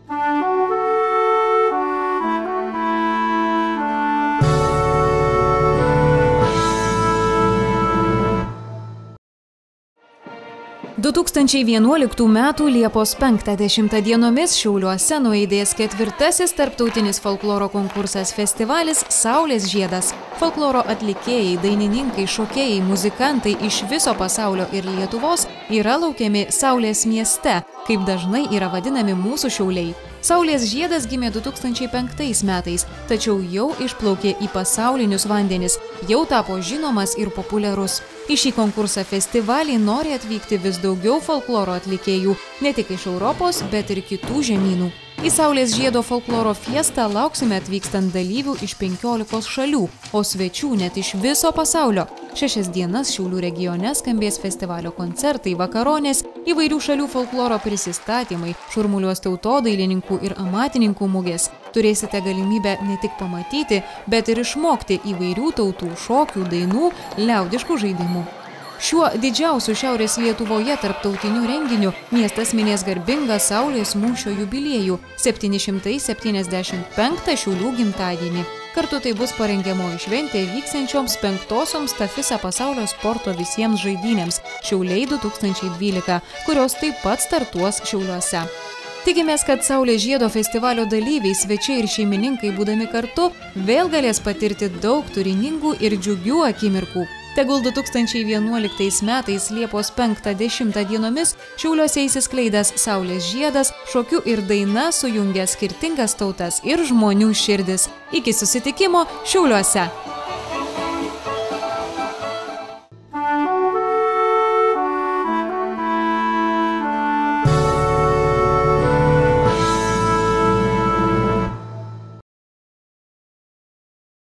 M. Liepos 5–10 dienomis Šiauliuose nuaidės 4. tarptautinis folkloro konkursas festivalis Saulės žiedas. Folkloro atlikėjai, dainininkai, šokėjai, muzikantai iš viso pasaulio ir Lietuvos yra laukiami Saulės mieste, kaip dažnai yra vadinami mūsų Šiauliai. Saulės žiedas gimė 2005 metais, tačiau jau išplaukė į pasaulinius vandenis, jau tapo žinomas ir populiarus. Į šį konkursą festivalį nori atvykti vis daugiau folkloro atlikėjų, ne tik iš Europos, bet ir kitų žemynų. Į Saulės žiedo folkloro fiestą lauksime atvykstant dalyvių iš 15 šalių, o svečių net iš viso pasaulio. 6 dienas Šiaulių regione skambės festivalio koncertai, vakaronės, įvairių šalių folkloro prisistatymai, šurmuliuos tautodailininkų ir amatininkų mugės. Turėsite galimybę ne tik pamatyti, bet ir išmokti įvairių tautų šokių, dainų, liaudiškų žaidimų. Šiuo didžiausiu Šiaurės Lietuvoje tarptautiniu renginiu miestas minės garbingą Saulės mūšio jubiliejų – 775 Šiaulių gimtadienį. Kartu tai bus parengiamoji šventė vyksiančioms 5-osioms Tafisa pasaulio sporto visiems žaidynėms Šiauliai 2012, kurios taip pat startuos Šiauliuose. Tikimės, kad Saulės žiedo festivalio dalyviai, svečiai ir šeimininkai būdami kartu vėl galės patirti daug turiningų ir džiugių akimirkų. Tegul 2011 metais Liepos 5–10 dienomis Šiauliuose įsiskleidęs Saulės žiedas šokiu ir daina sujungia skirtingas tautas ir žmonių širdis. Iki susitikimo Šiauliuose!